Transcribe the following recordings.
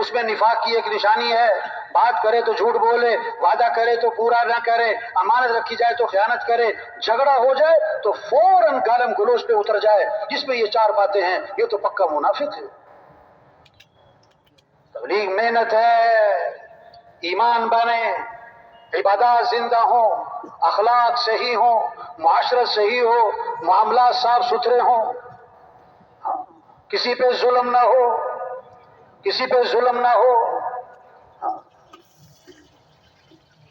اس میں نفاق کی ایک نشانی ہے، بات کرے تو جھوٹ بولے، وعدہ کرے تو پورا نہ کرے، امانت رکھی جائے تو خیانت کرے، جھگڑا ہو جائے تو فوراً گالم گلوچ پہ اتر جائے۔ جس میں یہ چار باتیں ہیں یہ تو پکا منافق ہے۔ تبلیغ محنت ہے، ایمان بنے، عبادات زندہ ہوں، اخلاق صحیح ہوں، معاشرت صحیح ہو، معاملات صاف ستھرے ہوں، کسی پہ ظلم نہ ہو، کسی پہ ظلم نہ ہو۔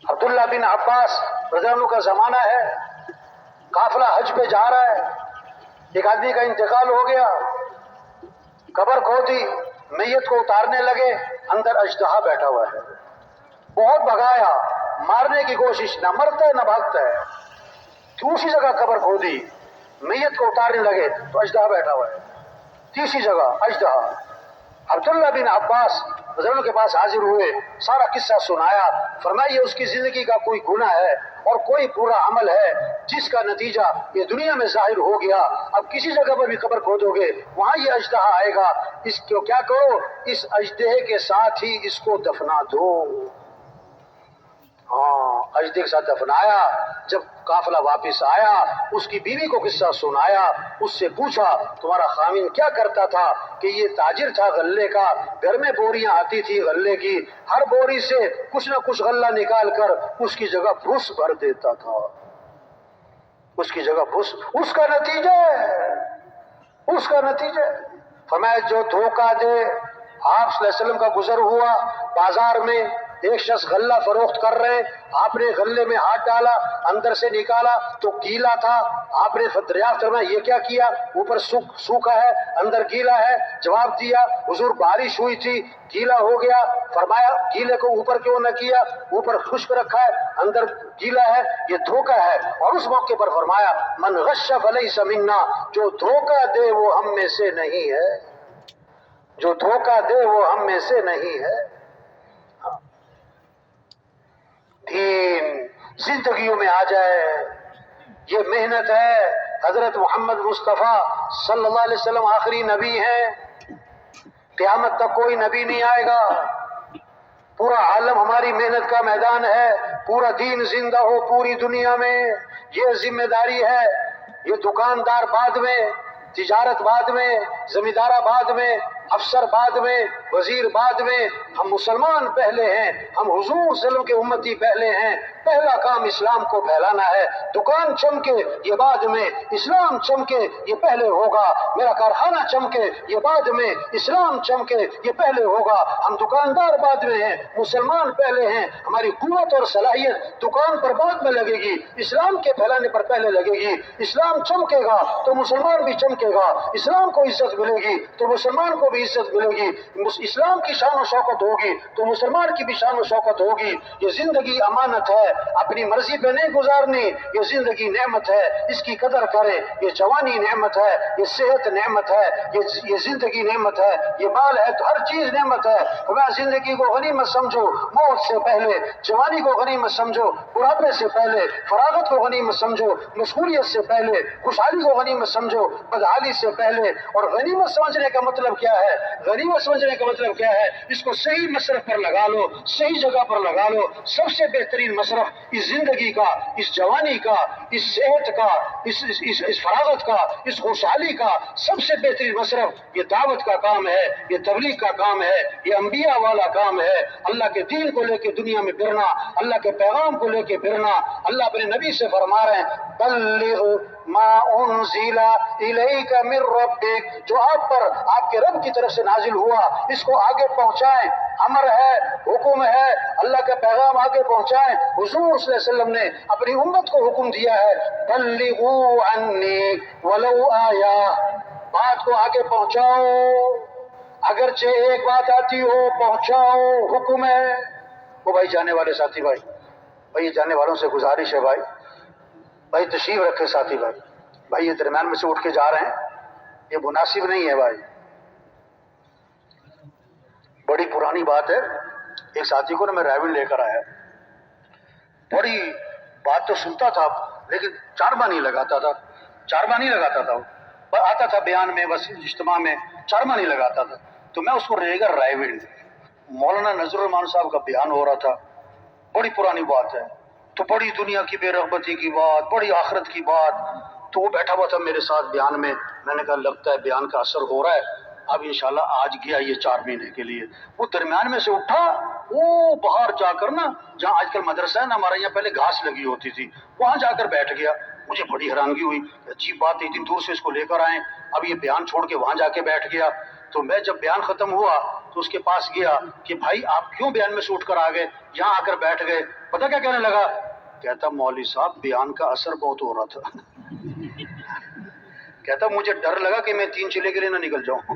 عبداللہ بن عباس رضی اللہ عنہ کا زمانہ ہے، قافلہ حج پہ جا رہا ہے، ایک آدمی کا انتقال ہو گیا، قبر کھودی، میت کو اتارنے لگے، اندر اژدہا بیٹھا ہوا ہے، بہت بھگایا، مارنے کی کوشش، نہ مرتا ہے نہ بھاگتا ہے، دوسری جگہ قبر کھودی، میت کو اتارنے لگے تو اژدہا بیٹھا ہوا ہے، تیسری جگہ اژدہا۔ عبداللہ بن عباس رضی اللہ عنہ کے پاس حاضر ہوئے، سارا قصہ سنایا، فرمایا یہ اس کی زندگی کا کوئی گناہ ہے اور کوئی برا عمل ہے جس کا نتیجہ یہ دنیا میں ظاہر ہو گیا، اب کسی جگہ پر بھی قبر کھودو گے وہاں یہ اژدہا آئے گا، اس کو کیا کرو، اس اژدہے کے ساتھ ہی اس کو دفنا دو۔ اژدہے کے ساتھ دفنایا، جب قافلہ واپس آیا اس کی بیوی کو قصہ سنایا، اس سے پوچھا تمہارا خاوند کیا کرتا تھا؟ کہ یہ تاجر تھا غلے کا، گھر میں بوریاں آتی تھی غلے کی، ہر بوری سے کچھ نہ کچھ غلہ نکال کر اس کی جگہ بھس بھر دیتا تھا، اس کی جگہ بھس، اس کا نتیجہ ہے، اس کا نتیجہ ہے۔ فرمایا جو دھوکہ دے، آپ صلی اللہ علیہ وسلم کا گزر ہوا بازار میں، ایک شخص غلہ فروخت کر رہے، آپ نے غلے میں ہاتھ ڈالا، اندر سے نکالا تو گیلا تھا، آپ نے دریافت فرمایا یہ کیا کیا؟ اوپر سوکھا ہے اندر گیلا ہے، جواب دیا حضور بارش ہوئی تھی گیلا ہو گیا، فرمایا گیلے کو اوپر کیوں نہ کیا، اوپر خشک رکھا ہے اندر گیلا ہے، یہ دھوکہ ہے۔ اور اس موقع پر فرمایا من غش فلیس منا، جو دھوکہ دے وہ ہم میں سے نہیں ہے، جو دھوکہ دے وہ ہم میں سے نہیں ہے۔ دین زندگیوں میں آ جائے، یہ محنت ہے۔ حضرت محمد مصطفیٰ صلی اللہ علیہ وسلم آخری نبی ہیں، قیامت تک کوئی نبی نہیں آئے گا، پورا عالم ہماری محنت کا میدان ہے، پورا دین زندہ ہو پوری دنیا میں، یہ ذمہ داری ہے۔ یہ دکاندار بعد میں، تجارت بعد میں، زمیندارہ بعد میں، افسر بعد میں، وزیر بعد میں، ہم مسلمان پہلے ہیں، ہم حضور صلی اللہ علیہ وسلم کے امتی پہلے ہیں۔ پہلا کام اسلام کو پھیلانا ہے، دکان چمکے یہ بعد میں، اسلام چمکے یہ پہلے ہوگا، میرا کارخانہ چمکے یہ بعد میں، اسلام چمکے یہ پہلے ہوگا۔ ہم دکاندار بعد میں ہیں، مسلمان پہلے ہیں، ہماری قوت اور صلاحیت دکان پر بعد میں لگے گی، اسلام کے پھیلانے پر پہلے لگے گی۔ اسلام چمکے گا تو مسلمان بھی چمکے گا، اسلام کو عزت ملے گی تو مسلمان کو بھی عزت ملے گی، اسلام کی شان و شوکت ہوگی تو مسلمان کی بھی شان و شوکت ہوگی۔ یہ زندگی امانت ہے، اپنی مرضی پہ نہیں گزارنی، یہ زندگی نعمت ہے، اس کی قدر کرے۔ یہ جوانی نعمت ہے، یہ صحت نعمت ہے، یہ زندگی نعمت ہے، یہ مال ہے تو ہر چیز نعمت ہے۔ ہمیں زندگی کو غنیمت سمجھو، موت سے پہلے، جوانی کو غنیمت سمجھو، بڑھاپے سے پہلے، فراغت کو غنیمت سمجھو، مشغولیت سے پہلے، خوشحالی کو غنیمت سمجھو، بدحالی سے پہلے۔ اور غنیمت سمجھنے کا مطلب کیا ہے؟ غنیمت سمجھنے کا مطلب کیا ہے؟ اس کو صحیح مصرف پر لگا لو، صحیح جگہ پر لگا لو۔ سب سے بہترین مصرف اس زندگی کا، اس جوانی کا، اس صحت کا، اس فراغت کا، اس خوشحالی کا سب سے بہترین مصرف یہ دعوت کا کام ہے، یہ تبلیغ کا کام ہے، یہ انبیاء والا کام ہے۔ اللہ کے دین کو لے کے دنیا میں پھرنا، اللہ کے پیغام کو لے کے پھرنا۔ اللہ اپنے نبی سے فرما رہے ہیں بلغ ما انزل الیک من ربک، جو آپ پر آپ کے رب کی طرف سے نازل ہوا اس کو آگے پہنچائیں، امر ہے، حکم ہے، اللہ کا پیغام آگے پہنچائیں۔ حضور صلی اللہ علیہ وسلم نے اپنی امت کو حکم دیا ہے بلغوا عنی ولو آیا، بات کو آگے پہنچاؤ، اگرچہ ایک بات آتی ہو پہنچاؤ، حکم ہے۔ وہ بھائی جانے والے ساتھی بھائی جانے والوں سے گزارش ہے بھائی تشریف رکھے ساتھی بھائی یہ درمیان میں سے اٹھ کے جا رہے ہیں، یہ مناسب نہیں ہے بھائی۔ بڑی پرانی بات ہے، ایک ساتھی کو میں رائے لے کر آیا، بڑی بات تو سنتا تھا لیکن چارما نہیں لگاتا تھا، وہ آتا تھا بیان میں، بس اجتماع میں چارما نہیں لگاتا تھا، تو میں اس کو ریگر رائے مولانا نذر الرحمان صاحب کا بیان ہو رہا تھا، بڑی پرانی بات ہے، تو بڑی دنیا کی بے رغبتی کی بات، بڑی آخرت کی بات، تو وہ بیٹھا ہوا تھا میرے ساتھ بیان میں. میں نے کہا لگتا ہے بیان کا اثر ہو رہا ہے. اب انشاءاللہ آج گیا یہ 4 مہینے کے لیے. وہ درمیان میں سے اٹھا، وہ باہر جا کر نا جہاں آج کل مدرسہ ہے نا، ہمارے یہاں پہلے گھاس لگی ہوتی تھی، وہاں جا کر بیٹھ گیا. مجھے بڑی حیرانگی ہوئی، عجیب بات ہے، اتنی دور سے اس کو لے کر آئے، اب یہ بیان چھوڑ کے وہاں جا کے بیٹھ گیا. تو میں جب بیان ختم ہوا تو اس کے پاس گیا کہ بھائی آپ کیوں بیان میں سے اٹھ کر آ گئے، یہاں آ کر بیٹھ گئے؟ پتہ کیا کہنے لگا؟ کہتا مولوی صاحب بیان کا اثر بہت ہو رہا تھا. کہتا مجھے ڈر لگا کہ میں 3 چلے کے لیے نہ نکل جاؤں.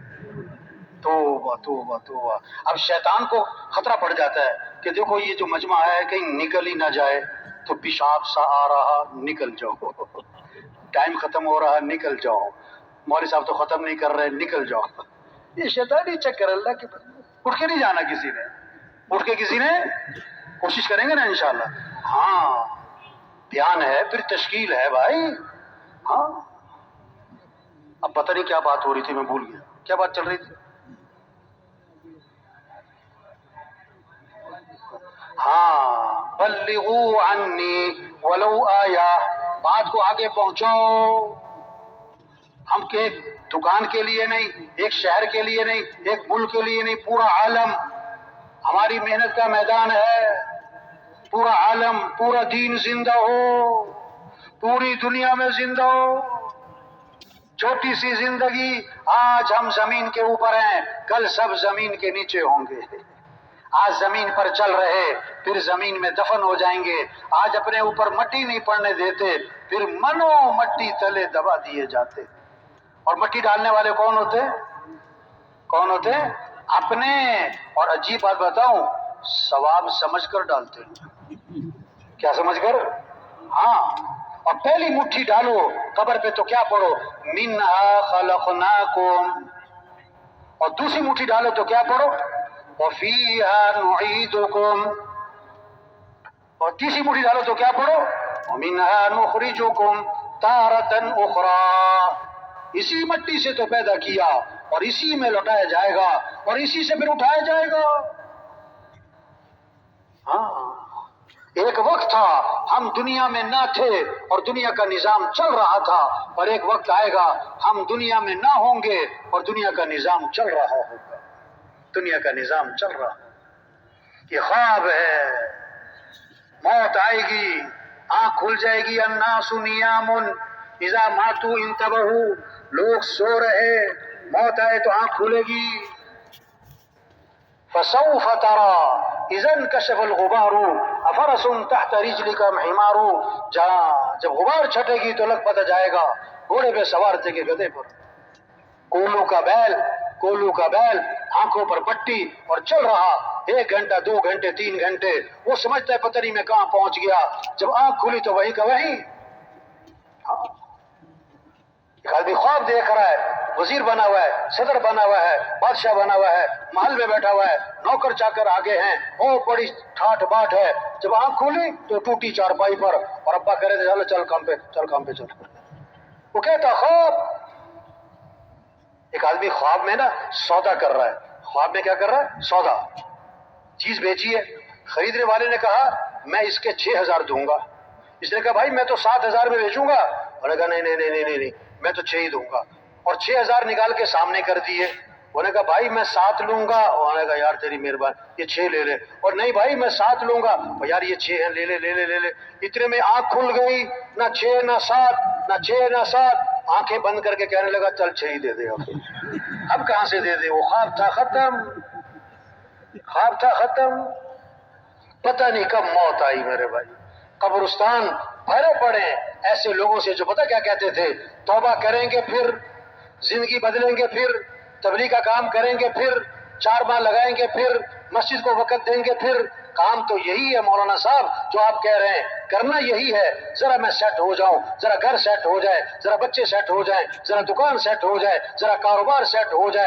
توبہ توبہ توبہ. اب شیطان کو خطرہ پڑ جاتا ہے کہ دیکھو یہ جو مجمع ہے کہیں نکل ہی نہ جائے، تو پیشاب سا آ رہا نکل جاؤ، ٹائم ختم ہو رہا نکل جاؤ، مولوی صاحب تو ختم نہیں کر رہے نکل جاؤ. یہ شیطانی چکر اللہ کے. اٹھ کے نہیں جانا کسی نے، اٹھ کے کسی نے کوشش کریں گے نا انشاءاللہ. ہاں بیان ہے پھر تشکیل ہے بھائی. ہاں اب پتہ نہیں کیا بات ہو رہی تھی، میں بھول گیا کیا بات چل رہی تھی. ہاں بلغوا عنی ولو آیا، بات کو آگے پہنچاؤ. ہم کہ ایک دکان کے لیے نہیں، ایک شہر کے لیے نہیں، ایک ملک کے لیے نہیں، پورا عالم ہماری محنت کا میدان ہے. پورا عالم، پورا دین زندہ ہو، پوری دنیا میں زندہ ہو. چھوٹی سی زندگی، آج ہم زمین کے اوپر ہیں، کل سب زمین کے نیچے ہوں گے. آج زمین پر چل رہے، پھر زمین میں دفن ہو جائیں گے. آج اپنے اوپر مٹی نہیں پڑنے دیتے، پھر منو مٹی تلے دبا دیے جاتے. اور مٹی ڈالنے والے کون ہوتے؟ کون ہوتے؟ اپنے. اور عجیب بات بتاؤں، ثواب سمجھ کر ڈالتے ہیں. کیا سمجھ کر؟ ہاں. اور پہلی مٹھی ڈالو قبر پہ تو کیا پڑھو؟ منہا خلقناکم. اور دوسری مٹھی ڈالو تو کیا پڑھو؟ وفیہا نعیدکم. اور تیسری مٹھی ڈالو تو کیا پڑھو؟ ومنہا نخرجکم تارۃ اخری. اسی مٹی سے تو پیدا کیا اور اسی میں لوٹایا جائے گا اور اسی سے پھر اٹھایا جائے گا. ہاں ایک وقت تھا ہم دنیا میں نہ تھے اور دنیا کا نظام چل رہا تھا، اور ایک وقت آئے گا ہم دنیا میں نہ ہوں گے اور دنیا کا نظام چل رہا ہوگا. دنیا کا نظام چل رہا. یہ خواب ہے. موت آئے گی، آنکھ کھل جائے گی. الناس نیام اذا ماتوا انتبہوا. لوگ سو رہے، موت آئے تو آنکھ کھلے گی. فسوف ترى اذا انكشف الغبار افرس تحت رجلك حمار. جب غبار چھٹے گی تو لگ پتہ جائے گا گھوڑے پہ سوار تھے کہ گدھے پر. کولو کا بیل آنکھوں پر پٹی اور چل رہا 1 گھنٹہ 2 گھنٹے 3 گھنٹے. وہ سمجھتا ہے پتہ نہیں میں کہاں پہنچ گیا. جب آنکھ کھلی تو وہی کا وہی. ایک آدمی خواب دیکھ رہا ہے، وزیر بنا ہوا ہے، صدر بنا ہوا ہے، بادشاہ بنا ہوا ہے، محل میں بیٹھا ہوا ہے، نوکر چاکر آگے ہیں، او بڑی ٹھاٹ باٹ ہے. جب آنکھ کھولی تو ٹوٹی چارپائی پر، اور ابا کہہ رہے تھے چل کام پہ چل. وہ کہتا خواب. ایک آدمی خواب میں نا سودا کر رہا ہے. خواب میں کیا کر رہا ہے؟ سودا. چیز بیچی ہے، خریدنے والے نے کہا میں اس کے 6,000 دوں گا. اس نے کہا بھائی میں تو 7,000 میں بیچوں گا. انہوں نے کہا نہیں میں تو 6 ہی دوں گا. اور 6,000 نکال کے سامنے کر دیے. انہوں نے کہا بھائی میں 7 لوں گا. انہوں نے کہا یار تیری مہربانی، یہ 6 لے لے. اور نہیں بھائی میں 7 لوں گا. اور یار یہ 6 ہیں، لے لے. اتنے میں آنکھ کھل گئی، نہ 6 نہ 7، نہ 6 نہ 7. آنکھیں بند کر کے کہنے لگا چل 6 ہی دے دے. اب کہاں سے دے دے؟ وہ خواب تھا ختم. پتہ نہیں کب موت آئی میرے بھائی. قبرستان بھرے پڑے ایسے لوگوں سے جو پتہ کیا کہتے تھے؟ توبہ کریں گے پھر زندگی بدلیں گے، پھر تبلیغ کا کام کریں گے، پھر 4 ماہ لگائیں گے، پھر مسجد کو وقت دیں گے. پھر کام تو یہی ہے مولانا صاحب جو آپ کہہ رہے ہیں، کرنا یہی ہے. ذرا میں سیٹ ہو جاؤں، ذرا گھر سیٹ ہو جائے، ذرا بچے سیٹ ہو جائیں، ذرا دکان سیٹ ہو جائے، ذرا کاروبار سیٹ ہو جائے.